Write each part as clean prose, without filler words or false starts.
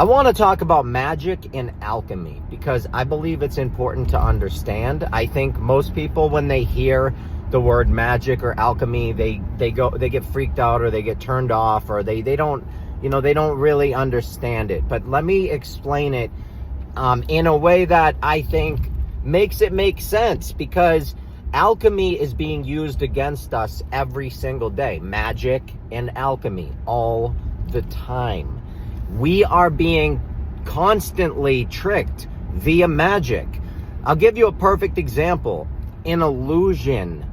I want to talk about magic and alchemy because I believe it's important to understand. I think most people, when they hear the word magic or alchemy, they get freaked out or they get turned off, or they don't really understand it. But let me explain it in a way that I think makes it make sense, because alchemy is being used against us every single day. Magic and alchemy all the time. We are being constantly tricked via magic. I'll give you a perfect example. An illusion,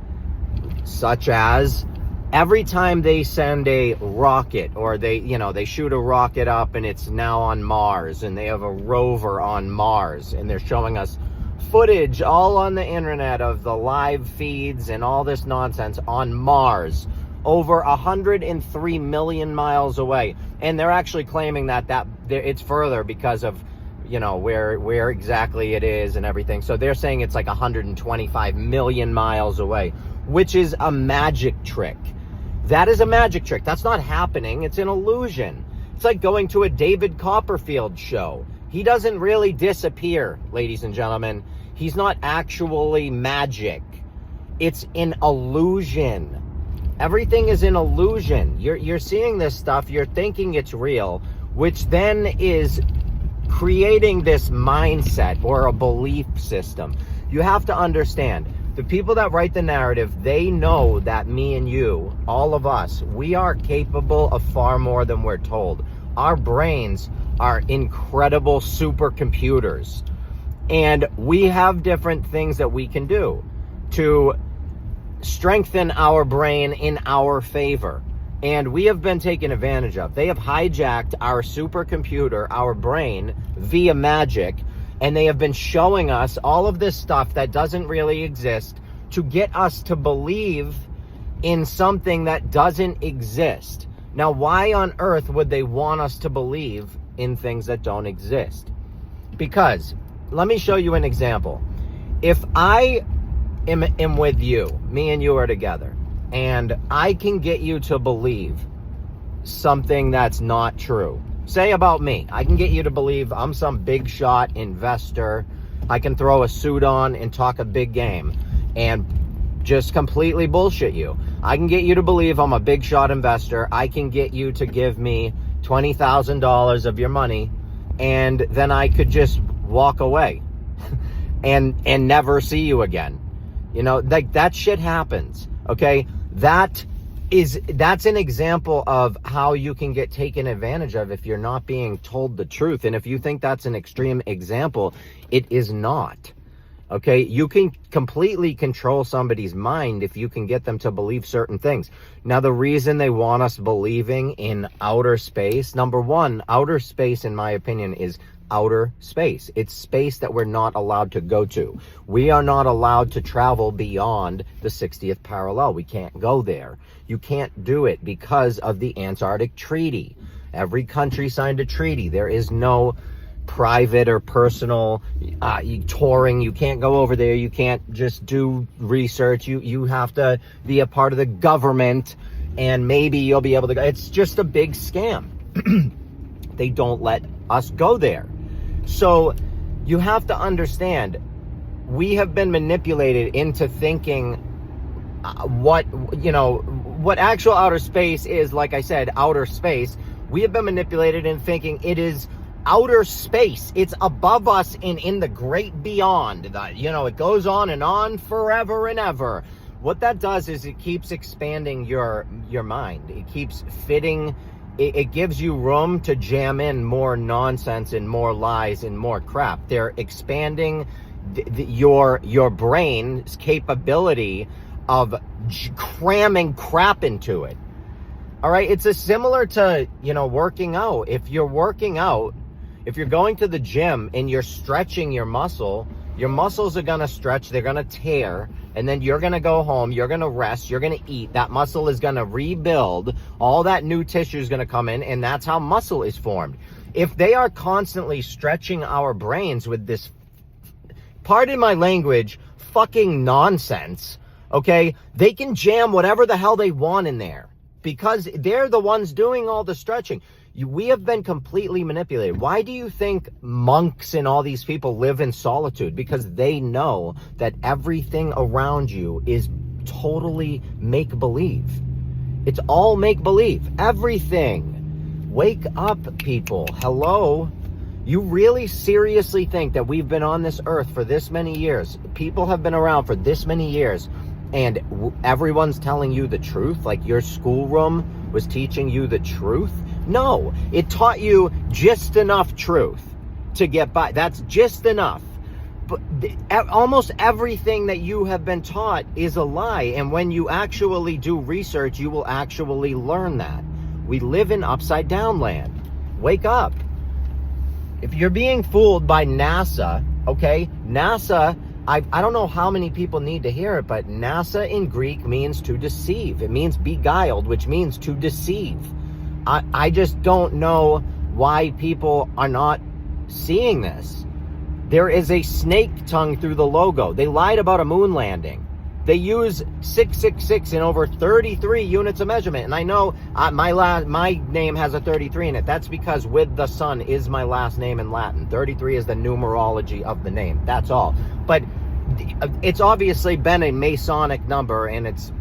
such as every time they send a rocket, or they shoot a rocket up and it's now on Mars, and they have a rover on Mars, and they're showing us footage all on the internet of the live feeds and all this nonsense on Mars, over 103 million miles away. And they're actually claiming that it's further because of, where exactly it is and everything. So they're saying it's like 125 million miles away, which is a magic trick. That is a magic trick. That's not happening. It's an illusion. It's like going to a David Copperfield show. He doesn't really disappear, ladies and gentlemen. He's not actually magic. It's an illusion. Everything is an illusion. You're seeing this stuff, you're thinking it's real, which then is creating this mindset or a belief system. You have to understand, the people that write the narrative, they know that me and you, all of us, we are capable of far more than we're told. Our brains are incredible supercomputers, and we have different things that we can do to strengthen our brain in our favor, and we have been taken advantage of. They have hijacked our supercomputer, our brain, via magic, and they have been showing us all of this stuff that doesn't really exist to get us to believe in something that doesn't exist. Now, why on earth would they want us to believe in things that don't exist? Because, let me show you an example. If I am with you, me and you are together, and I can get you to believe something that's not true. Say about me, I can get you to believe I'm some big shot investor. I can throw a suit on and talk a big game and just completely bullshit you. I can get you to believe I'm a big shot investor. I can get you to give me $20,000 of your money, and then I could just walk away and never see you again. Like, that shit happens, okay? That's an example of how you can get taken advantage of if you're not being told the truth. And if you think that's an extreme example, it is not, okay? You can completely control somebody's mind if you can get them to believe certain things. Now, the reason they want us believing in outer space, number one, outer space, in my opinion, is outer space. It's space that we're not allowed to go to. We are not allowed to travel beyond the 60th parallel. We can't go there. You can't do it because of the Antarctic Treaty. Every country signed a treaty. There is no private or personal touring. You can't go over there. You can't just do research. You have to be a part of the government, and maybe you'll be able to go. It's just a big scam. They don't let us go there. So you have to understand, we have been manipulated into thinking what actual outer space is. Like I said, outer space. We have been manipulated in thinking it is outer space. It's above us and in the great beyond. It goes on and on forever and ever. What that does is it keeps expanding your mind. It keeps fitting. It gives you room to jam in more nonsense and more lies and more crap. They're expanding your brain's capability of cramming crap into it. All right, it's similar to, working out. If you're working out, if you're going to the gym and you're stretching your muscles are going to stretch, they're going to tear, and then you're going to go home, you're going to rest, you're going to eat. That muscle is going to rebuild. All that new tissue is going to come in, and that's how muscle is formed. If they are constantly stretching our brains with this, pardon my language, fucking nonsense, okay, they can jam whatever the hell they want in there because they're the ones doing all the stretching. We have been completely manipulated. Why do you think monks and all these people live in solitude? Because they know that everything around you is totally make-believe. It's all make-believe. Everything. Wake up, people. Hello? You really seriously think that we've been on this earth for this many years? People have been around for this many years, and everyone's telling you the truth? Like your schoolroom was teaching you the truth? No, it taught you just enough truth to get by. That's just enough. But almost everything that you have been taught is a lie. And when you actually do research, you will actually learn that. We live in upside down land. Wake up. If you're being fooled by NASA, okay, NASA, I don't know how many people need to hear it, but NASA in Greek means to deceive. It means beguiled, which means to deceive. I just don't know why people are not seeing this. There is a snake tongue through the logo. They lied about a moon landing. They use 666 in over 33 units of measurement. And I know my name has a 33 in it. That's because with the sun is my last name in Latin. 33 is the numerology of the name. That's all. But it's obviously been a Masonic number, and it's,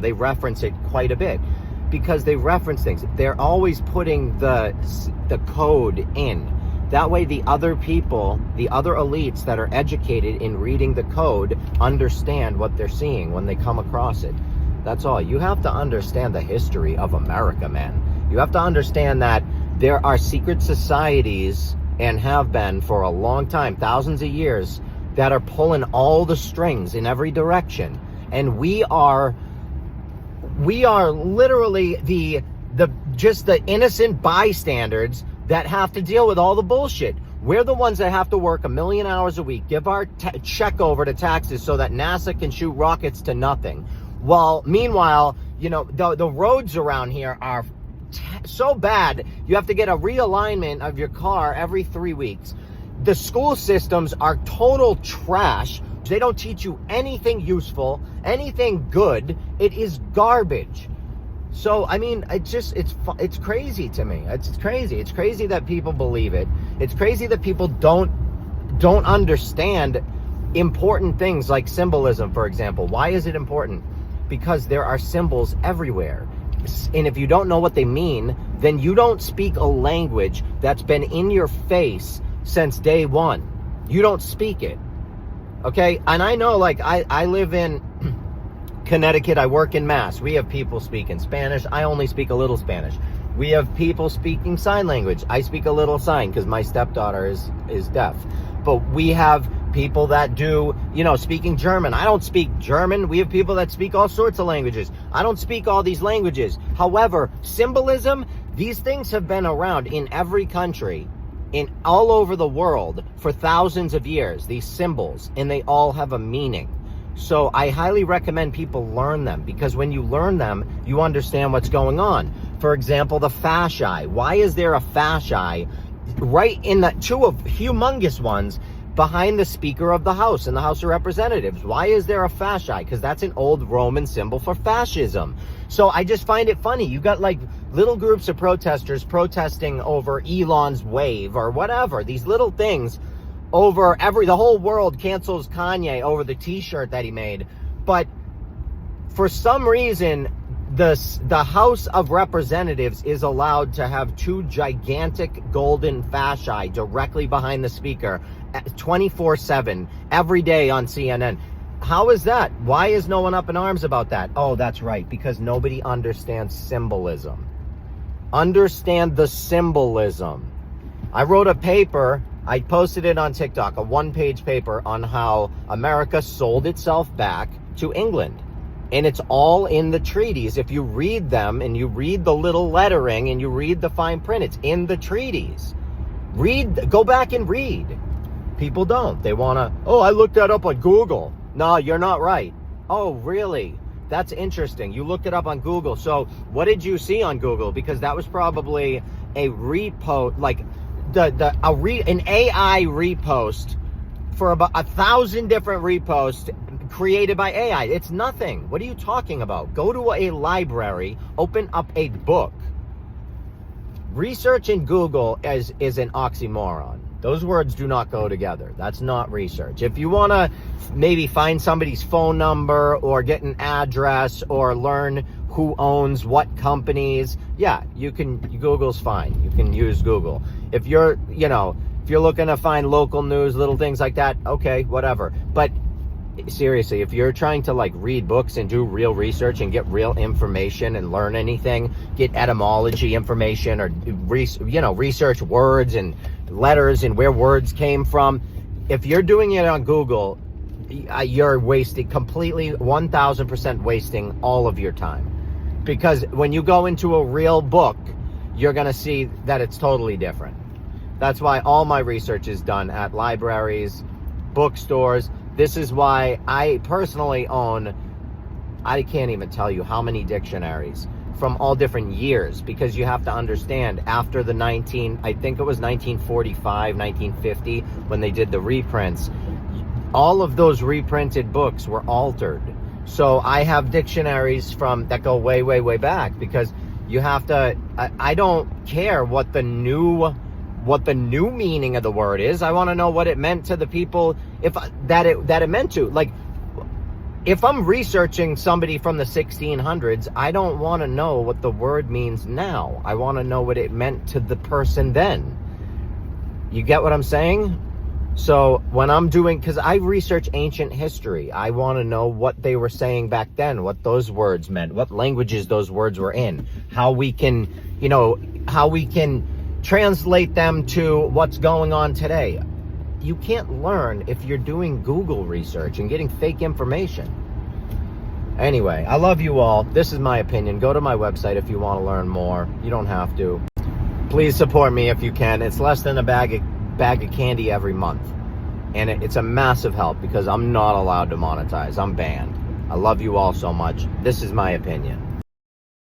they reference it quite a bit. Because they reference things. They're always putting the code in. That way the other people, the other elites that are educated in reading the code understand what they're seeing when they come across it. That's all. You have to understand the history of America, man. You have to understand that there are secret societies, and have been for a long time, thousands of years, that are pulling all the strings in every direction. And we are literally the innocent bystanders that have to deal with all the bullshit. We're the ones that have to work 1 million hours a week, give our check over to taxes so that NASA can shoot rockets to nothing. Meanwhile, the roads around here are so bad, you have to get a realignment of your car every 3 weeks. The school systems are total trash. They don't teach you anything useful, anything good. It is garbage. So, I mean, it's crazy to me. It's crazy. It's crazy that people believe it. It's crazy that people don't understand important things like symbolism, for example. Why is it important? Because there are symbols everywhere. And if you don't know what they mean, then you don't speak a language that's been in your face since day one. You don't speak it. Okay, and I know, like, I live in Connecticut. I work in Mass. We have people speaking Spanish. I only speak a little Spanish. We have people speaking sign language. I speak a little sign because my stepdaughter is deaf. But we have people that do, speaking German. I don't speak German. We have people that speak all sorts of languages. I don't speak all these languages. However, symbolism, these things have been around in every country, in all over the world for thousands of years, these symbols, and they all have a meaning. So I highly recommend people learn them, because when you learn them, you understand what's going on. For example, the fasci. Why is there a fasci right in the two of humongous ones behind the Speaker of the House in the House of Representatives? Why is there a fasci? Because that's an old Roman symbol for fascism. So I just find it funny. You got like little groups of protesters protesting over Elon's wave or whatever, these little things over the whole world cancels Kanye over the t-shirt that he made. But for some reason, the House of Representatives is allowed to have two gigantic golden fasci directly behind the speaker 24/7 every day on CNN. How is that? Why is no one up in arms about that? Oh, that's right, because nobody understands symbolism. Understand the symbolism. I wrote a paper, I posted it on TikTok, a one-page paper on how America sold itself back to England. And it's all in the treaties. If you read them and you read the little lettering and you read the fine print, it's in the treaties. Go back and read. People don't. They want to, I looked that up on Google. No, you're not right. Oh, really? That's interesting. You looked it up on Google. So what did you see on Google? Because that was probably a repost, like an AI repost for about 1,000 different reposts created by AI. It's nothing. What are you talking about? Go to a library, open up a book, Research and Google is an oxymoron. Those words do not go together. That's not research. If you want to maybe find somebody's phone number or get an address or learn who owns what companies, yeah, you can. Google's fine. You can use Google. If you're, if you're looking to find local news, little things like that, okay, whatever. But seriously, if you're trying to like read books and do real research and get real information and learn anything, get etymology information or research words and letters and where words came from, if you're doing it on Google, you're wasting completely 1000% wasting all of your time. Because when you go into a real book, you're going to see that it's totally different. That's why all my research is done at libraries, bookstores. This is why I personally own, I can't even tell you how many dictionaries from all different years, because you have to understand, after the I think it was 1945, 1950, when they did the reprints, all of those reprinted books were altered. So I have dictionaries that go way, way, way back, because you have to, I don't care what the new meaning of the word is. I want to know what it meant to the people that it meant to. Like, if I'm researching somebody from the 1600s, I don't want to know what the word means now. I want to know what it meant to the person then. You get what I'm saying? So when I'm doing, because I research ancient history, I want to know what they were saying back then, what those words meant, what languages those words were in, how we can translate them to what's going on today. You can't learn if you're doing Google research and getting fake information. Anyway, I love you all. This is my opinion. Go to my website if you want to learn more. You don't have to. Please support me if you can. It's less than a bag of candy every month. And it's a massive help, because I'm not allowed to monetize. I'm banned. I love you all so much. This is my opinion.